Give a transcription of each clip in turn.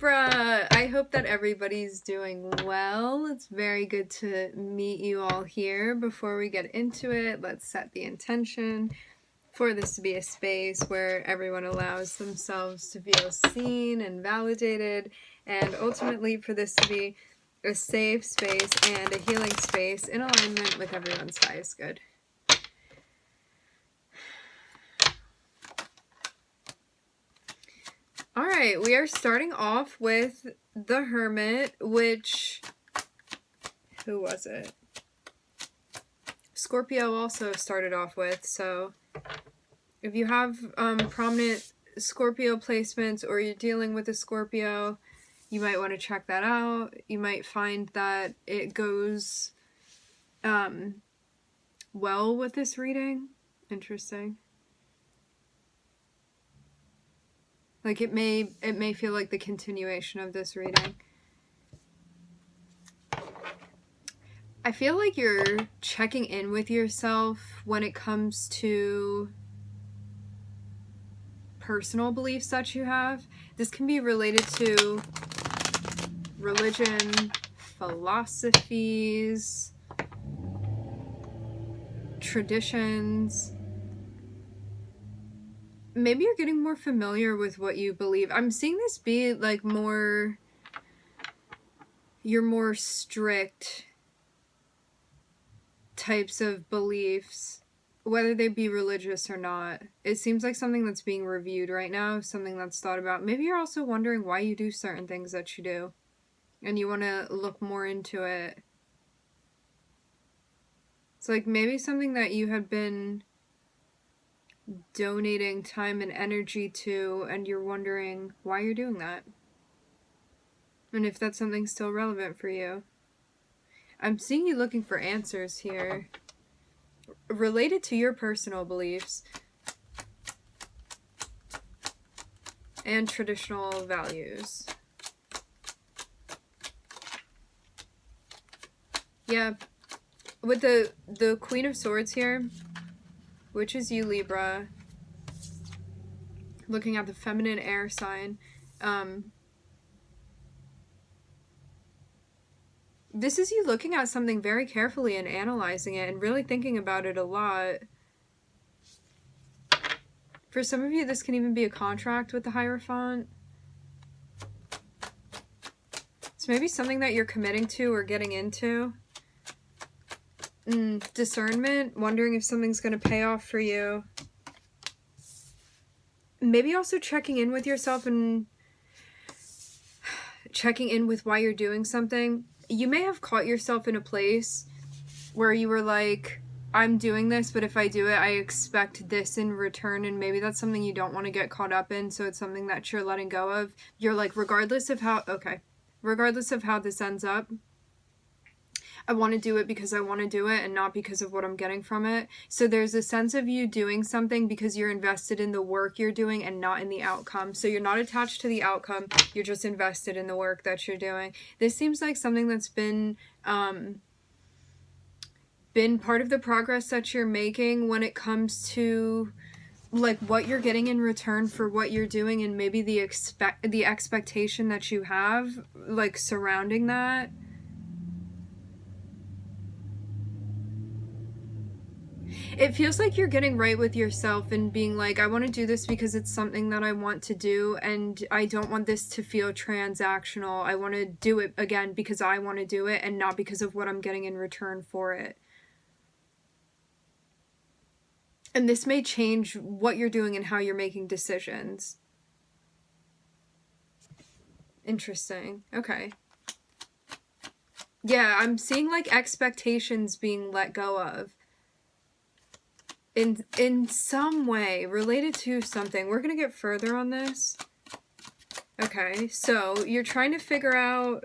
Libra, I hope that everybody's doing well. It's very good to meet you all here. Before we get into it, let's set the intention for this to be a space where everyone allows themselves to feel seen and validated, and ultimately for this to be a safe space and a healing space in alignment with everyone's highest good. All right, we are starting off with the Hermit, which, who was it? Scorpio also started off with, so if you have prominent Scorpio placements or you're dealing with a Scorpio, you might want to check that out. You might find that it goes well with this reading. Interesting. Like it may feel like the continuation of this reading. I feel like you're checking in with yourself when it comes to personal beliefs that you have. This can be related to religion, philosophies, traditions. Maybe you're getting more familiar with what you believe. I'm seeing this be like your more strict types of beliefs, whether they be religious or not. It seems like something that's being reviewed right now, something that's thought about. Maybe you're also wondering why you do certain things that you do, and you want to look more into it. It's like maybe something that you had been donating time and energy to, and you're wondering why you're doing that, and if that's something still relevant for you. I'm seeing you looking for answers here related to your personal beliefs and traditional values. Yeah, with the Queen of Swords here, which is you, Libra, looking at the feminine air sign. This is you looking at something very carefully and analyzing it and really thinking about it a lot. For some of you, this can even be a contract with the Hierophant. It's maybe something that you're committing to or getting into. Discernment, wondering if something's going to pay off for you. Maybe also checking in with yourself and checking in with why you're doing something. You may have caught yourself in a place where you were like, I'm doing this, but if I do it, I expect this in return, and maybe that's something you don't want to get caught up in, so it's something that you're letting go of. You're like, regardless of how this ends up, I want to do it because I want to do it and not because of what I'm getting from it. So there's a sense of you doing something because you're invested in the work you're doing and not in the outcome. So you're not attached to the outcome. You're just invested in the work that you're doing. This seems like something that's been part of the progress that you're making when it comes to like what you're getting in return for what you're doing, and maybe the expectation that you have like surrounding that. It feels like you're getting right with yourself and being like, I want to do this because it's something that I want to do, and I don't want this to feel transactional. I want to do it again because I want to do it and not because of what I'm getting in return for it. And this may change what you're doing and how you're making decisions. Interesting. Okay. Yeah, I'm seeing like expectations being let go of. In some way, related to something. We're going to get further on this. Okay, so you're trying to figure out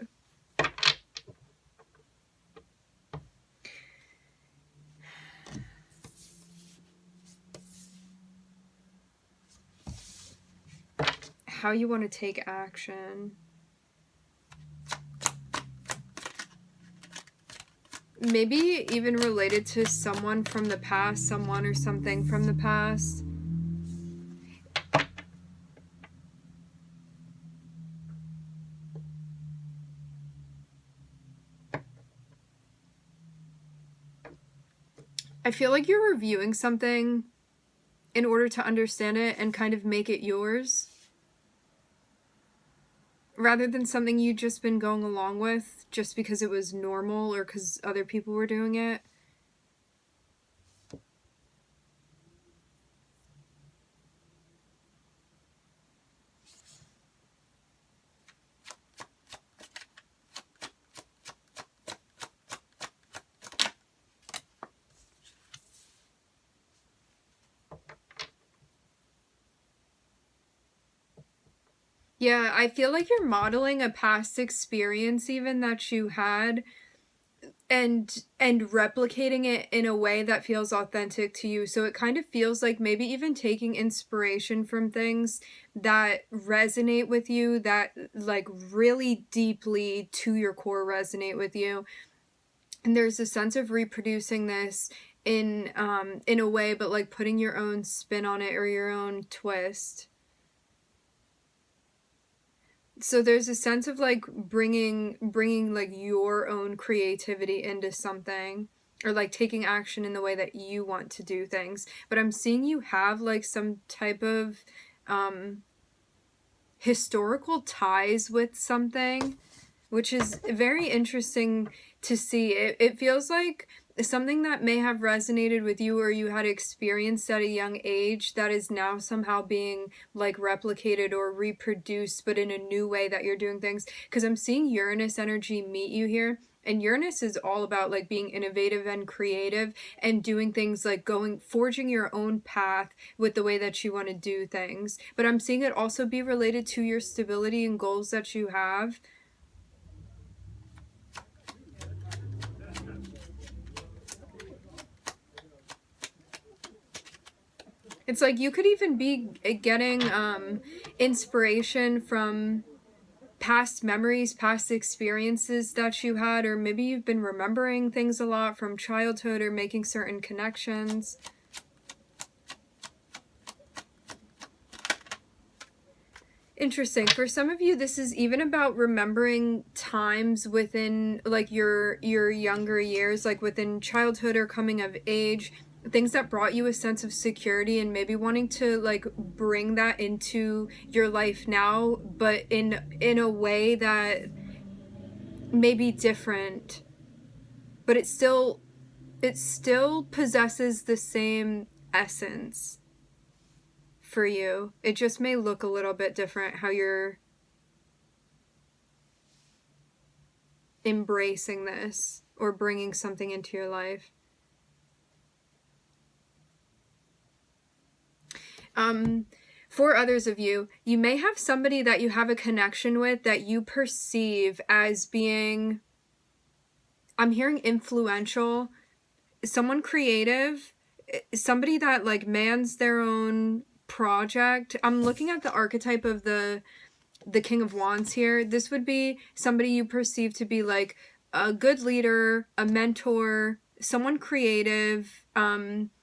how you want to take action. Maybe even related to someone from the past, someone or something from the past. I feel like you're reviewing something in order to understand it and kind of make it yours, rather than something you've just been going along with just because it was normal or because other people were doing it. Yeah, I feel like you're modeling a past experience even that you had, and replicating it in a way that feels authentic to you. So it kind of feels like maybe even taking inspiration from things that resonate with you, that like really deeply to your core resonate with you. And there's a sense of reproducing this in a way, but like putting your own spin on it or your own twist. So there's a sense of like bringing like your own creativity into something, or like taking action in the way that you want to do things. But I'm seeing you have like some type of historical ties with something, which is very interesting to see. It feels like something that may have resonated with you or you had experienced at a young age that is now somehow being like replicated or reproduced, but in a new way that you're doing things. Because I'm seeing Uranus energy meet you here. And Uranus is all about like being innovative and creative and doing things like forging your own path with the way that you want to do things. But I'm seeing it also be related to your stability and goals that you have. It's like you could even be getting inspiration from past memories, past experiences that you had, or maybe you've been remembering things a lot from childhood or making certain connections. Interesting. For some of you, this is even about remembering times within like your younger years, like within childhood or coming of age, things that brought you a sense of security, and maybe wanting to like bring that into your life now, but in a way that may be different, but it still possesses the same essence for you. It just may look a little bit different how you're embracing this or bringing something into your life. For others of you, you may have somebody that you have a connection with that you perceive as being, I'm hearing influential, someone creative, somebody that like mans their own project. I'm looking at the archetype of the King of Wands here. This would be somebody you perceive to be like a good leader, a mentor, someone creative,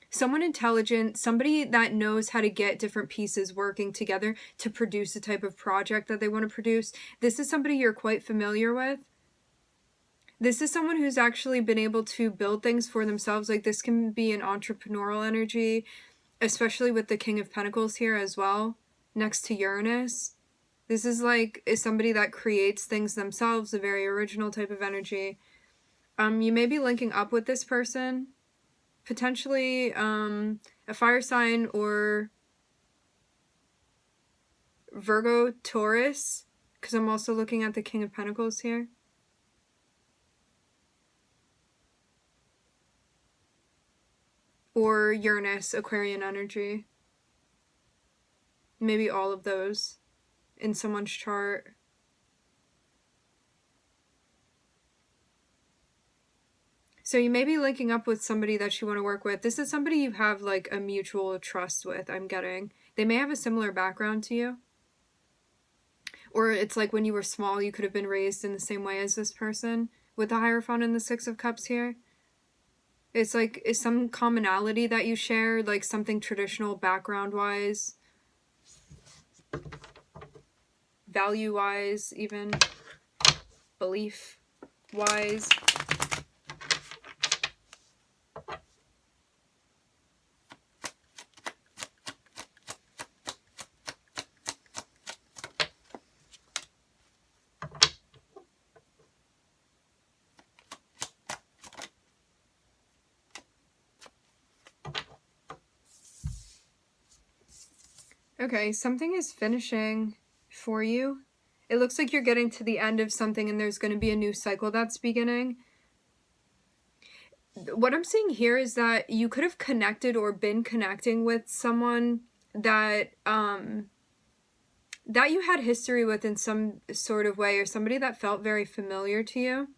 someone intelligent, somebody that knows how to get different pieces working together to produce a type of project that they want to produce. This is somebody you're quite familiar with. This is someone who's actually been able to build things for themselves. Like this can be an entrepreneurial energy, especially with the King of Pentacles here as well, next to Uranus. This is somebody that creates things themselves, a very original type of energy. You may be linking up with this person, potentially a fire sign or Virgo, Taurus, because I'm also looking at the King of Pentacles here. Or Uranus, Aquarian energy. Maybe all of those in someone's chart. So you may be linking up with somebody that you want to work with. This is somebody you have like a mutual trust with, I'm getting. They may have a similar background to you. Or it's like when you were small, you could have been raised in the same way as this person with the Hierophant and the Six of Cups here. It's like, is some commonality that you share, like something traditional background-wise, value-wise, even belief-wise. Okay, something is finishing for you. It looks like you're getting to the end of something and there's going to be a new cycle that's beginning. What I'm seeing here is that you could have connected or been connecting with someone that that you had history with in some sort of way, or somebody that felt very familiar to you.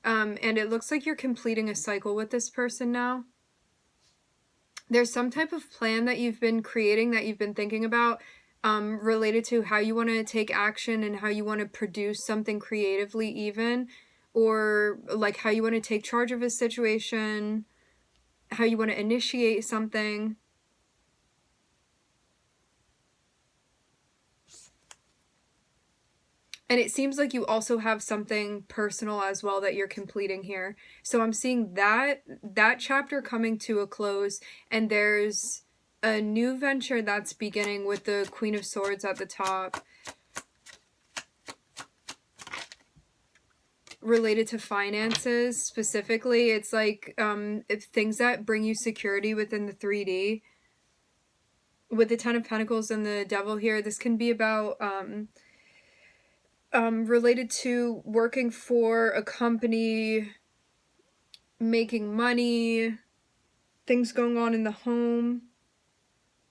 And it looks like you're completing a cycle with this person now. There's some type of plan that you've been creating, that you've been thinking about, related to how you want to take action and how you want to produce something creatively even, or like how you want to take charge of a situation, how you want to initiate something. And it seems like you also have something personal as well that you're completing here. So I'm seeing that chapter coming to a close, and there's a new venture that's beginning with the Queen of Swords at the top, related to finances specifically. It's like things that bring you security within the 3D. With the Ten of Pentacles and the Devil here, this can be about related to working for a company, making money, things going on in the home.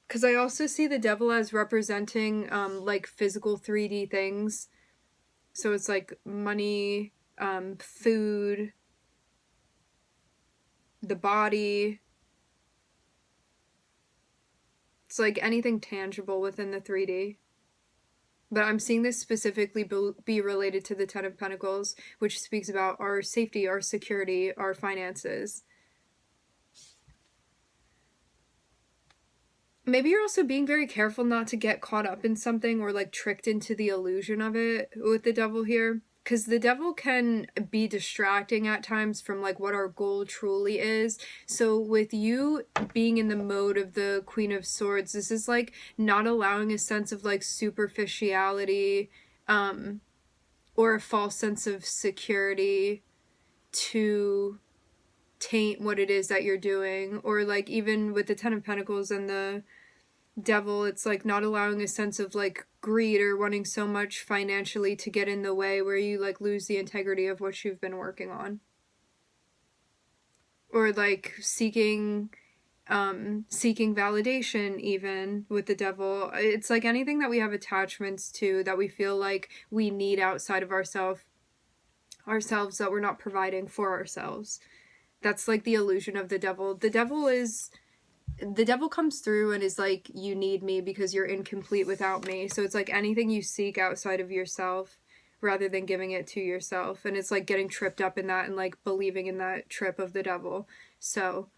Because I also see the Devil as representing like physical 3D things. So it's like money, food, the body. It's like anything tangible within the 3D. But I'm seeing this specifically be related to the Ten of Pentacles, which speaks about our safety, our security, our finances. Maybe you're also being very careful not to get caught up in something or like tricked into the illusion of it with the Devil here. Because the Devil can be distracting at times from like what our goal truly is. So with you being in the mode of the Queen of Swords, this is like not allowing a sense of like superficiality or a false sense of security to taint what it is that you're doing. Or like even with the Ten of Pentacles and the Devil, it's like not allowing a sense of like greed or wanting so much financially to get in the way where you like lose the integrity of what you've been working on, or like seeking validation. Even with the Devil, it's like anything that we have attachments to that we feel like we need outside of ourselves that we're not providing for ourselves. That's like the illusion of the Devil. The Devil comes through and is like, you need me because you're incomplete without me. So it's like anything you seek outside of yourself rather than giving it to yourself. And it's like getting tripped up in that and like believing in that trip of the Devil. So,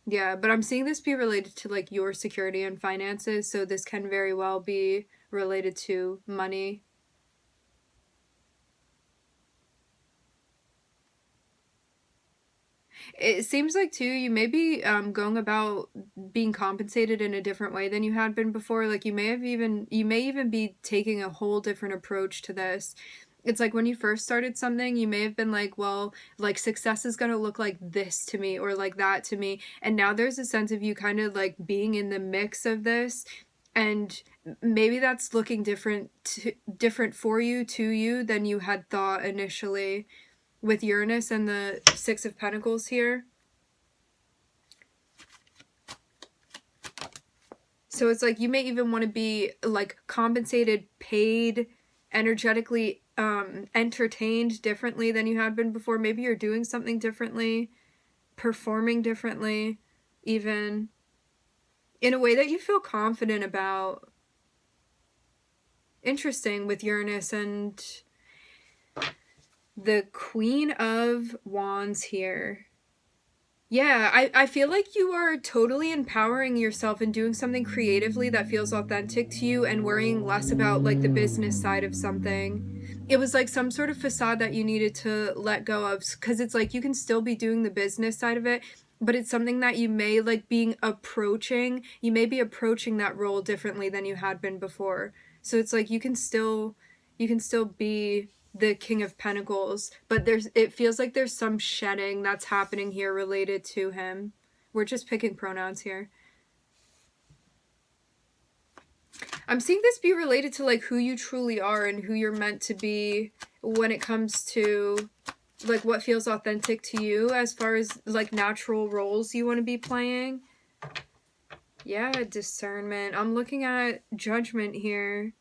yeah, but I'm seeing this be related to like your security and finances. So this can very well be related to money. It seems like too you may be going about being compensated in a different way than you had been before. Like you may even be taking a whole different approach to this. It's like when you first started something, you may have been like, well, like success is going to look like this to me or like that to me. And now there's a sense of you kind of like being in the mix of this, and maybe that's looking different for you, to you, than you had thought initially. With Uranus and the Six of Pentacles here. So it's like you may even want to be like compensated, paid, energetically entertained differently than you had been before. Maybe you're doing something differently, performing differently, even in a way that you feel confident about. Interesting with Uranus and the Queen of Wands here. Yeah, I feel like you are totally empowering yourself and doing something creatively that feels authentic to you, and worrying less about like the business side of something. It was like some sort of facade that you needed to let go of, because it's like you can still be doing the business side of it, but it's something that you may like be approaching that role differently than you had been before. So it's like you can still be the King of Pentacles, but it feels like there's some shedding that's happening here related to him. We're just picking pronouns here. I'm seeing this be related to like who you truly are and who you're meant to be when it comes to like what feels authentic to you as far as like natural roles you want to be playing. Yeah, discernment. I'm looking at judgment here.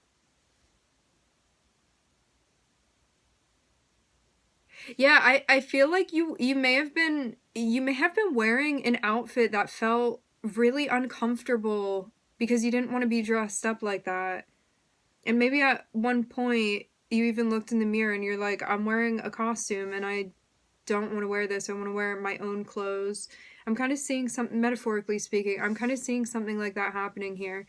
Yeah, I feel like you may have been wearing an outfit that felt really uncomfortable because you didn't want to be dressed up like that. And maybe at one point you even looked in the mirror and you're like, I'm wearing a costume and I don't want to wear this. I want to wear my own clothes. I'm kind of seeing something, metaphorically speaking, I'm kind of seeing something like that happening here.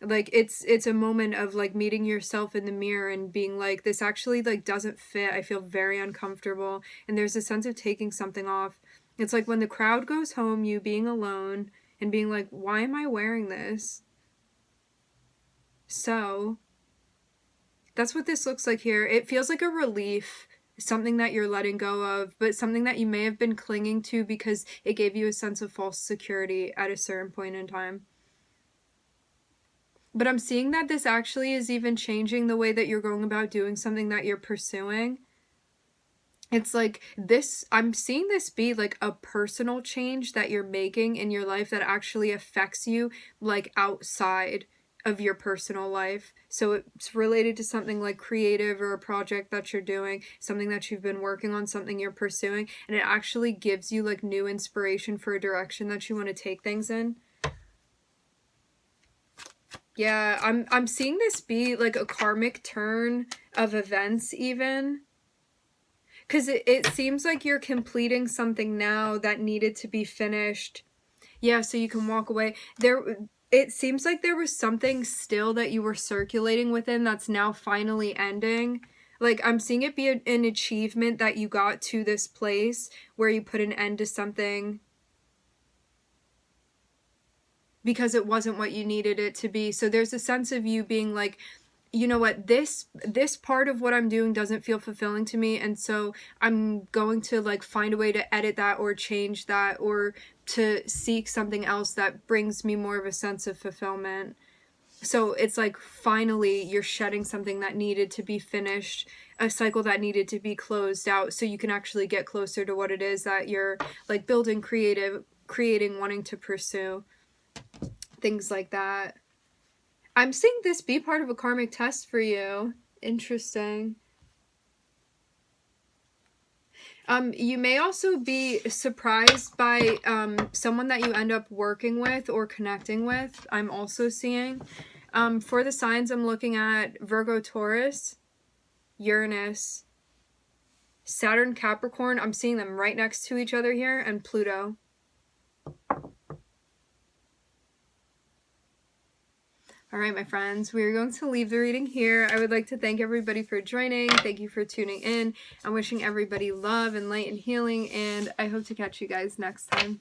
Like it's a moment of like meeting yourself in the mirror and being like, this actually like doesn't fit. I feel very uncomfortable. And there's a sense of taking something off. It's like when the crowd goes home, you being alone and being like, why am I wearing this? So that's what this looks like here. It feels like a relief, something that you're letting go of, but something that you may have been clinging to because it gave you a sense of false security at a certain point in time. But I'm seeing that this actually is even changing the way that you're going about doing something that you're pursuing. It's like this, I'm seeing this be like a personal change that you're making in your life that actually affects you like outside of your personal life. So it's related to something like creative or a project that you're doing, something that you've been working on, something you're pursuing, and it actually gives you like new inspiration for a direction that you want to take things in. Yeah, I'm seeing this be like a karmic turn of events even. Because it seems like you're completing something now that needed to be finished. Yeah, so you can walk away. It seems like there was something still that you were circulating within that's now finally ending. Like, I'm seeing it be an achievement that you got to this place where you put an end to something because it wasn't what you needed it to be. So there's a sense of you being like, you know what, this part of what I'm doing doesn't feel fulfilling to me, and so I'm going to like find a way to edit that or change that or to seek something else that brings me more of a sense of fulfillment. So it's like finally you're shedding something that needed to be finished, a cycle that needed to be closed out, so you can actually get closer to what it is that you're like building, creating, wanting to pursue. Things like that. I'm seeing this be part of a karmic test for you. Interesting. You may also be surprised by someone that you end up working with or connecting with. I'm also seeing. For the signs, I'm looking at Virgo, Taurus, Uranus, Saturn, Capricorn. I'm seeing them right next to each other here, and Pluto. All right, my friends, we're going to leave the reading here. I would like to thank everybody for joining. Thank you for tuning in. I'm wishing everybody love and light and healing, and I hope to catch you guys next time.